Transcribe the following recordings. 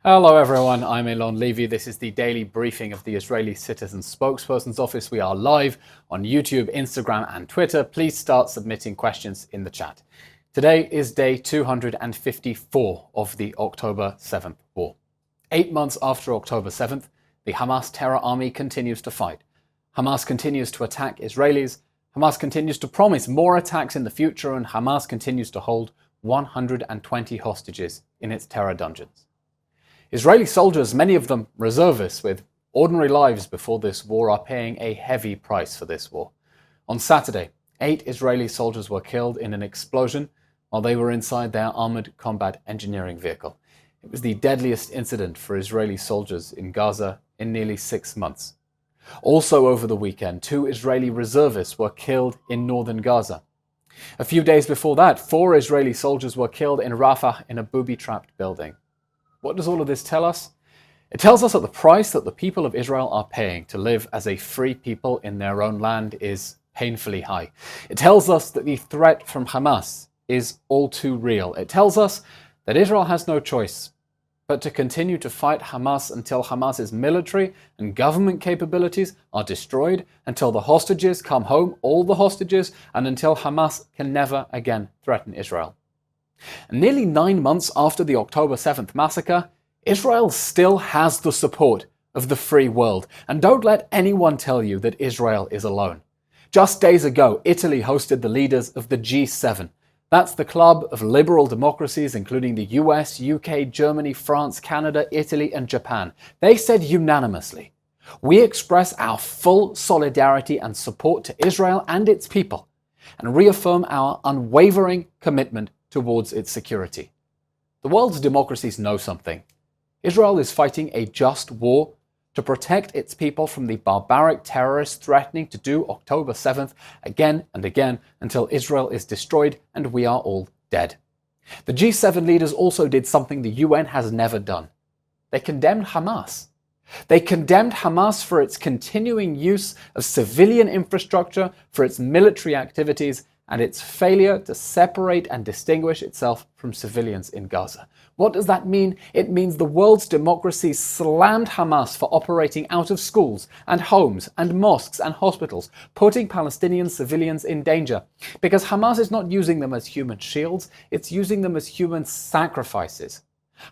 Hello everyone, I'm Eylon Levy. This is the daily briefing of the Israeli Citizen Spokesperson's Office. We are live on YouTube, Instagram and Twitter. Please start submitting questions in the chat. Today is day 254 of the October 7th war. 8 months after October 7th, the Hamas terror army continues to fight. Hamas continues to attack Israelis. Hamas continues to promise more attacks in the future, and Hamas continues to hold 120 hostages in its terror dungeons. Israeli soldiers, many of them reservists with ordinary lives before this war, are paying a heavy price for this war. On Saturday, 8 Israeli soldiers were killed in an explosion while they were inside their armored combat engineering vehicle. It was the deadliest incident for Israeli soldiers in Gaza in nearly 6 months. Also over the weekend, 2 Israeli reservists were killed in northern Gaza. A few days before that, 4 Israeli soldiers were killed in Rafah in a booby-trapped building. What does all of this tell us? It tells us that the price that the people of Israel are paying to live as a free people in their own land is painfully high. It tells us that the threat from Hamas is all too real. It tells us that Israel has no choice but to continue to fight Hamas until Hamas's military and government capabilities are destroyed, until the hostages come home, all the hostages, and until Hamas can never again threaten Israel. And nearly 9 months after the October 7th massacre, Israel still has the support of the free world. And don't let anyone tell you that Israel is alone. Just days ago, Italy hosted the leaders of the G7. That's the club of liberal democracies, including the US, UK, Germany, France, Canada, Italy, and Japan. They said unanimously, "We express our full solidarity and support to Israel and its people, and reaffirm our unwavering commitment towards its security." The world's democracies know something. Israel is fighting a just war to protect its people from the barbaric terrorists threatening to do October 7th again and again until Israel is destroyed and we are all dead. The G7 leaders also did something the UN has never done. They condemned Hamas. They condemned Hamas for its continuing use of civilian infrastructure, for its military activities, and its failure to separate and distinguish itself from civilians in Gaza. What does that mean? It means the world's democracies slammed Hamas for operating out of schools and homes and mosques and hospitals, putting Palestinian civilians in danger. Because Hamas is not using them as human shields, it's using them as human sacrifices.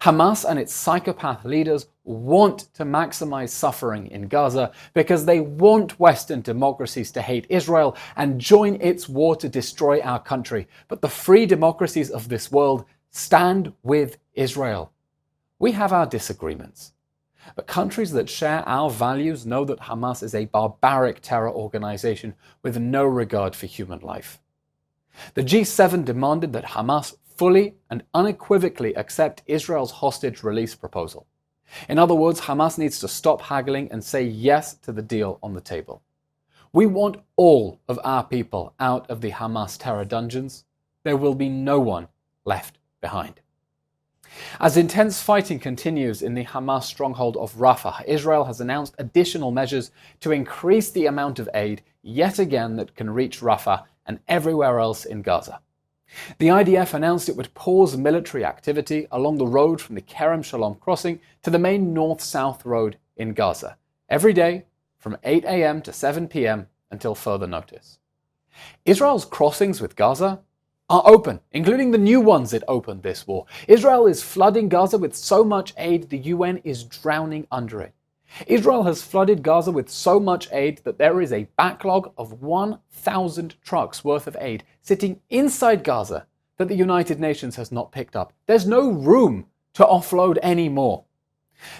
Hamas and its psychopath leaders want to maximize suffering in Gaza because they want Western democracies to hate Israel and join its war to destroy our country. But the free democracies of this world stand with Israel. We have our disagreements, but countries that share our values know that Hamas is a barbaric terror organization with no regard for human life. The G7 demanded that Hamas fully and unequivocally accept Israel's hostage release proposal. In other words, Hamas needs to stop haggling and say yes to the deal on the table. We want all of our people out of the Hamas terror dungeons. There will be no one left behind. As intense fighting continues in the Hamas stronghold of Rafah, Israel has announced additional measures to increase the amount of aid yet again that can reach Rafah and everywhere else in Gaza. The IDF announced it would pause military activity along the road from the Kerem Shalom crossing to the main north-south road in Gaza, every day from 8 a.m. to 7 p.m. until further notice. Israel's crossings with Gaza are open, including the new ones it opened this war. Israel is flooding Gaza with so much aid the UN is drowning under it. Israel has flooded Gaza with so much aid that there is a backlog of 1,000 trucks worth of aid sitting inside Gaza that the United Nations has not picked up. There's no room to offload any more.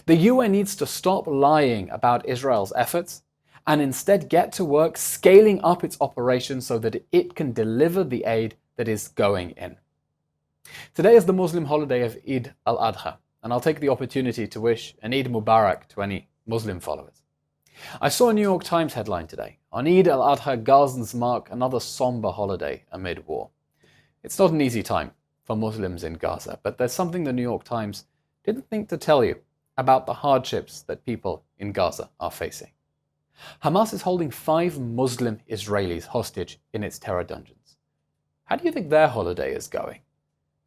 The UN needs to stop lying about Israel's efforts and instead get to work scaling up its operations so that it can deliver the aid that is going in. Today is the Muslim holiday of Eid al-Adha, and I'll take the opportunity to wish an Eid Mubarak to any Muslim followers. I saw a New York Times headline today. On Eid al-Adha, Gazans mark another somber holiday amid war. It's not an easy time for Muslims in Gaza, but there's something the New York Times didn't think to tell you about the hardships that people in Gaza are facing. Hamas is holding 5 Muslim Israelis hostage in its terror dungeons. How do you think their holiday is going?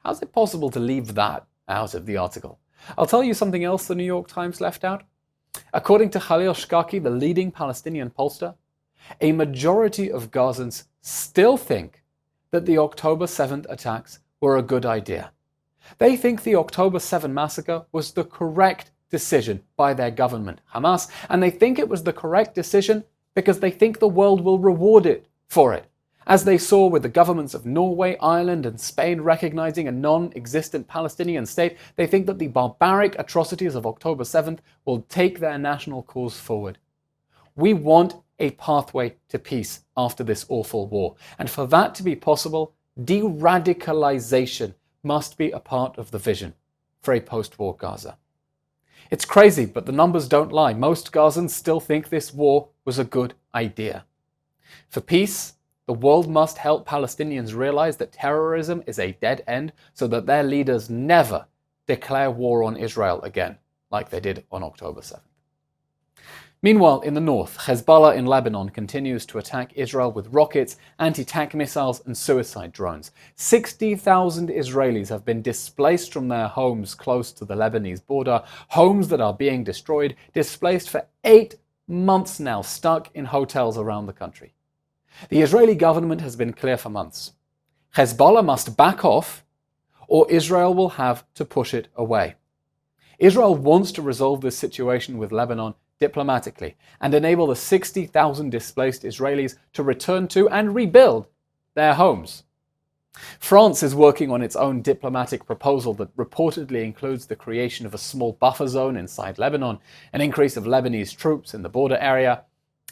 How's it possible to leave that out of the article? I'll tell you something else the New York Times left out. According to Khalil Shkaki, the leading Palestinian pollster, a majority of Gazans still think that the October 7th attacks were a good idea. They think the October 7 massacre was the correct decision by their government, Hamas, and they think it was the correct decision because they think the world will reward it for it. As they saw with the governments of Norway, Ireland, and Spain recognizing a non-existent Palestinian state, they think that the barbaric atrocities of October 7th will take their national cause forward. We want a pathway to peace after this awful war, and for that to be possible, de-radicalization must be a part of the vision for a post-war Gaza. It's crazy, but the numbers don't lie. Most Gazans still think this war was a good idea. For peace, the world must help Palestinians realize that terrorism is a dead end so that their leaders never declare war on Israel again, like they did on October 7th. Meanwhile, in the north, Hezbollah in Lebanon continues to attack Israel with rockets, anti-tank missiles, and suicide drones. 60,000 Israelis have been displaced from their homes close to the Lebanese border, homes that are being destroyed, displaced for 8 months now, stuck in hotels around the country. The Israeli government has been clear for months. Hezbollah must back off, or Israel will have to push it away. Israel wants to resolve this situation with Lebanon diplomatically and enable the 60,000 displaced Israelis to return to and rebuild their homes. France is working on its own diplomatic proposal that reportedly includes the creation of a small buffer zone inside Lebanon, an increase of Lebanese troops in the border area.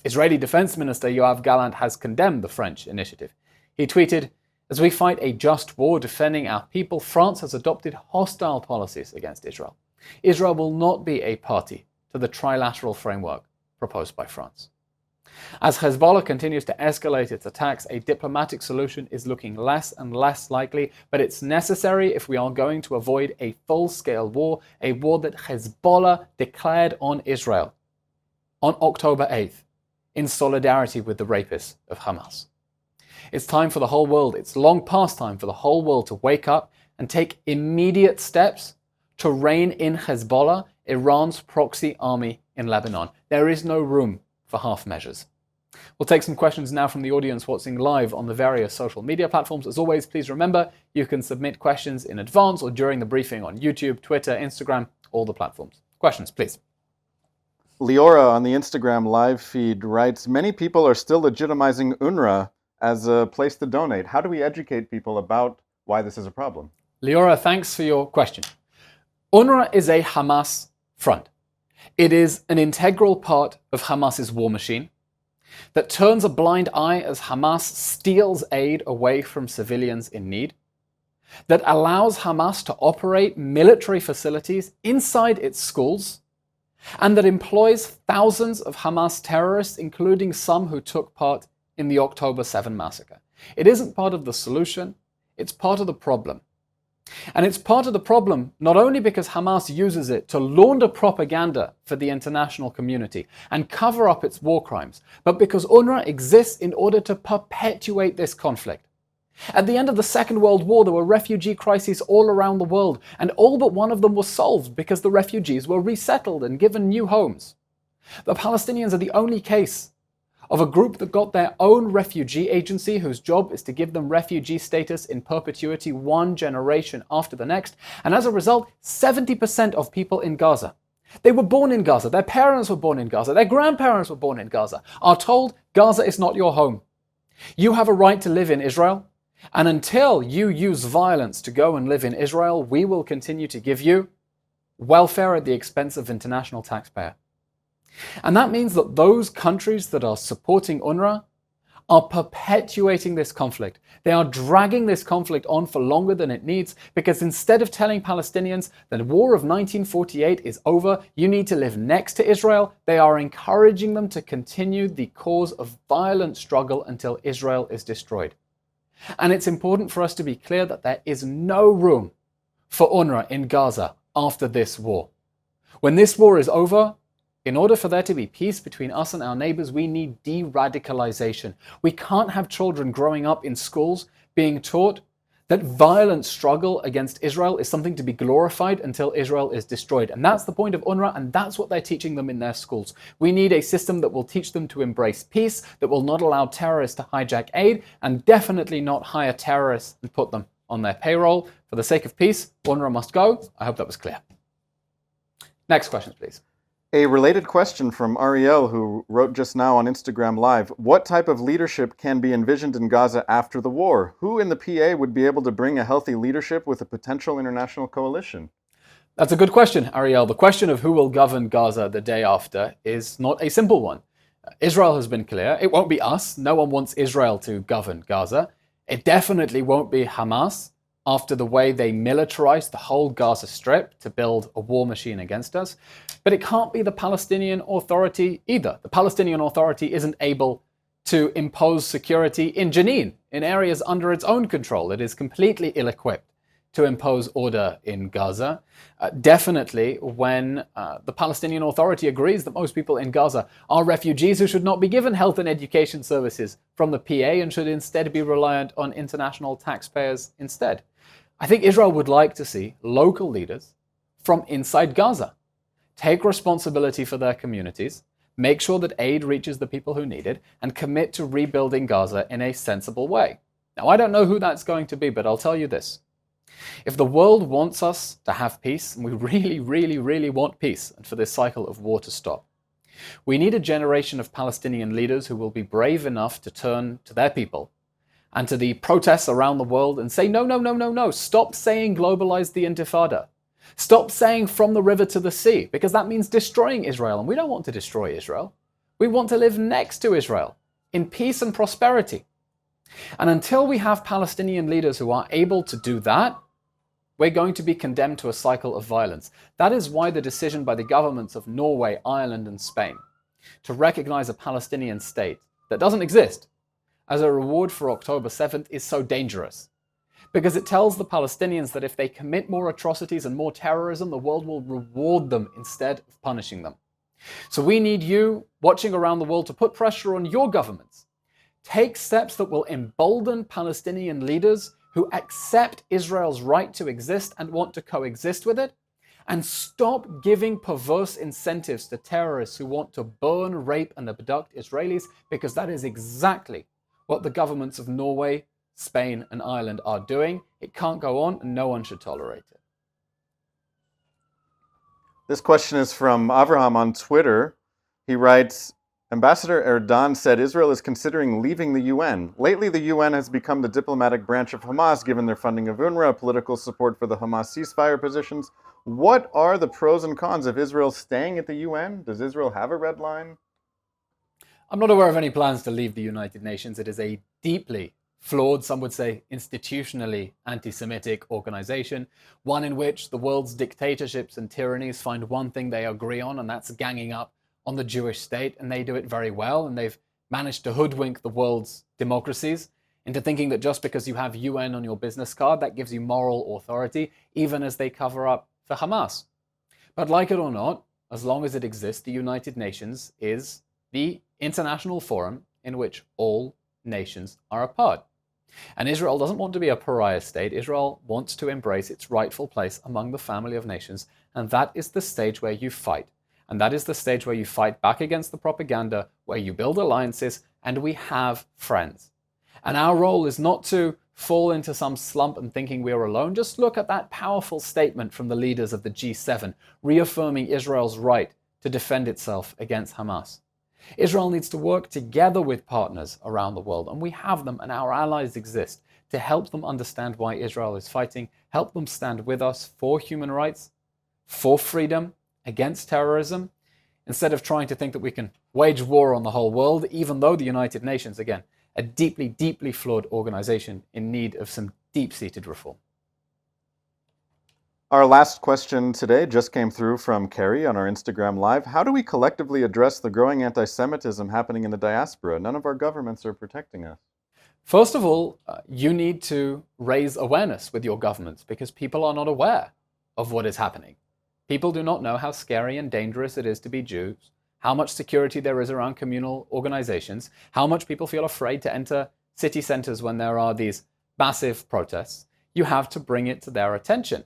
Israeli Defense Minister Yoav Gallant has condemned the French initiative. He tweeted, "As we fight a just war defending our people, France has adopted hostile policies against Israel. Israel will not be a party to the trilateral framework proposed by France." As Hezbollah continues to escalate its attacks, a diplomatic solution is looking less and less likely, but it's necessary if we are going to avoid a full-scale war, a war that Hezbollah declared on Israel on October 8th, in solidarity with the rapists of Hamas. It's time for the whole world, it's long past time for the whole world to wake up and take immediate steps to rein in Hezbollah, Iran's proxy army in Lebanon. There is no room for half measures. We'll take some questions now from the audience watching live on the various social media platforms. As always, please remember you can submit questions in advance or during the briefing on YouTube, Twitter, Instagram, all the platforms. Questions, please. Leora on the Instagram live feed writes, "Many people are still legitimizing UNRWA as a place to donate. How do we educate people about why this is a problem?" Leora, thanks for your question. UNRWA is a Hamas front. It is an integral part of Hamas's war machine that turns a blind eye as Hamas steals aid away from civilians in need, that allows Hamas to operate military facilities inside its schools, and that employs thousands of Hamas terrorists, including some who took part in the October 7 massacre. It isn't part of the solution, it's part of the problem. And it's part of the problem not only because Hamas uses it to launder propaganda for the international community and cover up its war crimes, but because UNRWA exists in order to perpetuate this conflict. At the end of the Second World War, there were refugee crises all around the world, and all but one of them was solved because the refugees were resettled and given new homes. The Palestinians are the only case of a group that got their own refugee agency whose job is to give them refugee status in perpetuity one generation after the next, and as a result, 70% of people in Gaza, they were born in Gaza, their parents were born in Gaza, their grandparents were born in Gaza, are told Gaza is not your home. You have a right to live in Israel, and until you use violence to go and live in Israel, we will continue to give you welfare at the expense of international taxpayer. And that means that those countries that are supporting UNRWA are perpetuating this conflict. They are dragging this conflict on for longer than it needs, because instead of telling Palestinians the war of 1948 is over, you need to live next to Israel, they are encouraging them to continue the cause of violent struggle until Israel is destroyed. And it's important for us to be clear that there is no room for UNRWA in Gaza after this war. When this war is over, in order for there to be peace between us and our neighbors, we need de-radicalization. We can't have children growing up in schools being taught that violent struggle against Israel is something to be glorified until Israel is destroyed. And that's the point of UNRWA, and that's what they're teaching them in their schools. We need a system that will teach them to embrace peace, that will not allow terrorists to hijack aid, and definitely not hire terrorists and put them on their payroll. For the sake of peace, UNRWA must go. I hope that was clear. Next question, please. A related question from Ariel, who wrote just now on Instagram Live. What type of leadership can be envisioned in Gaza after the war? Who in the PA would be able to bring a healthy leadership with a potential international coalition? That's a good question, Ariel. The question of who will govern Gaza the day after is not a simple one. Israel has been clear. It won't be us. No one wants Israel to govern Gaza. It definitely won't be Hamas, after the way they militarized the whole Gaza Strip to build a war machine against us. But it can't be the Palestinian Authority either. The Palestinian Authority isn't able to impose security in Jenin, in areas under its own control. It is completely ill-equipped to impose order in Gaza. Definitely when the Palestinian Authority agrees that most people in Gaza are refugees who should not be given health and education services from the PA and should instead be reliant on international taxpayers instead. I think Israel would like to see local leaders from inside Gaza take responsibility for their communities, make sure that aid reaches the people who need it, and commit to rebuilding Gaza in a sensible way. Now, I don't know who that's going to be, but I'll tell you this. If the world wants us to have peace, and we really, really, really want peace, and for this cycle of war to stop, we need a generation of Palestinian leaders who will be brave enough to turn to their people and to the protests around the world and say, no, no, no, no, no, stop saying globalize the Intifada. Stop saying from the river to the sea, because that means destroying Israel, and we don't want to destroy Israel. We want to live next to Israel in peace and prosperity. And until we have Palestinian leaders who are able to do that, we're going to be condemned to a cycle of violence. That is why the decision by the governments of Norway, Ireland, and Spain to recognize a Palestinian state that doesn't exist as a reward for October 7th is so dangerous. Because it tells the Palestinians that if they commit more atrocities and more terrorism, the world will reward them instead of punishing them. So we need you watching around the world to put pressure on your governments. Take steps that will embolden Palestinian leaders who accept Israel's right to exist and want to coexist with it, and stop giving perverse incentives to terrorists who want to burn, rape, and abduct Israelis, because that is exactly what the governments of Norway, Spain, and Ireland are doing. It can't go on, and no one should tolerate it. This question is from Avraham on Twitter. He writes, Ambassador Erdogan said Israel is considering leaving the UN. Lately, the UN has become the diplomatic branch of Hamas, given their funding of UNRWA, political support for the Hamas ceasefire positions. What are the pros and cons of Israel staying at the UN? Does Israel have a red line? I'm not aware of any plans to leave the United Nations. It is a deeply flawed, some would say institutionally anti-Semitic organization, one in which the world's dictatorships and tyrannies find one thing they agree on, and that's ganging up on the Jewish state, and they do it very well, and they've managed to hoodwink the world's democracies into thinking that just because you have UN on your business card, that gives you moral authority, even as they cover up for Hamas. But like it or not, as long as it exists, the United Nations is the international forum in which all nations are a part. And Israel doesn't want to be a pariah state. Israel wants to embrace its rightful place among the family of nations, and that is the stage where you fight. And that is the stage where you fight back against the propaganda, where you build alliances, and we have friends. And our role is not to fall into some slump and thinking we are alone. Just look at that powerful statement from the leaders of the G7, reaffirming Israel's right to defend itself against Hamas. Israel needs to work together with partners around the world, and we have them, and our allies exist to help them understand why Israel is fighting, help them stand with us for human rights, for freedom, against terrorism, instead of trying to think that we can wage war on the whole world, even though the United Nations, again, a deeply, deeply flawed organization in need of some deep-seated reform. Our last question today just came through from Carrie on our Instagram Live. How do we collectively address the growing anti-Semitism happening in the diaspora? None of our governments are protecting us. First of all, you need to raise awareness with your governments, because people are not aware of what is happening. People do not know how scary and dangerous it is to be Jews, how much security there is around communal organizations, how much people feel afraid to enter city centers when there are these massive protests. you have to bring it to their attention.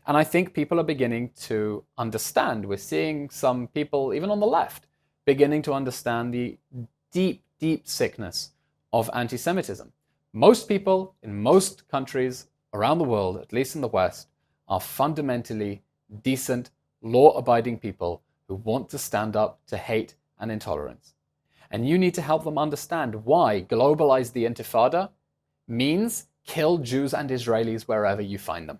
And I think people are beginning to understand. We're seeing some people, even on the left, beginning to understand the deep, deep sickness of anti-Semitism. Most people in most countries around the world, at least in the West, are fundamentally decent, law-abiding people who want to stand up to hate and intolerance. And you need to help them understand why globalize the Intifada means kill Jews and Israelis wherever you find them.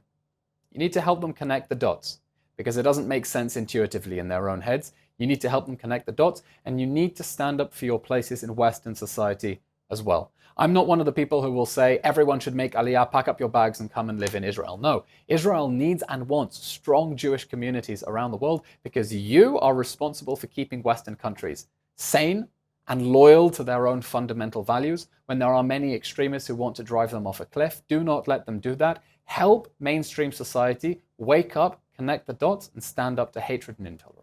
You need to help them connect the dots, because it doesn't make sense intuitively in their own heads. You need to help them connect the dots, and you need to stand up for your places in Western society as well. I'm not one of the people who will say everyone should make Aliyah, pack up your bags and come and live in Israel. No, Israel needs and wants strong Jewish communities around the world, because you are responsible for keeping Western countries sane and loyal to their own fundamental values. When there are many extremists who want to drive them off a cliff, do not let them do that. Help mainstream society wake up, connect the dots, and stand up to hatred and intolerance.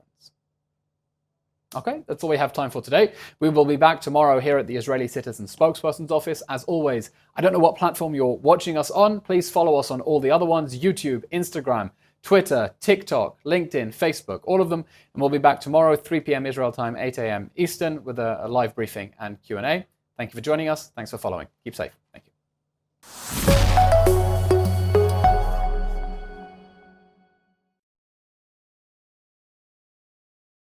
Okay, that's all we have time for today. We will be back tomorrow here at the Israeli Citizen Spokesperson's Office. As always, I don't know what platform you're watching us on. Please follow us on all the other ones: YouTube, Instagram, Twitter, TikTok, LinkedIn, Facebook, all of them. And we'll be back tomorrow, 3 p.m. Israel time, 8 a.m. Eastern, with a live briefing and Q&A. Thank you for joining us. Thanks for following. Keep safe.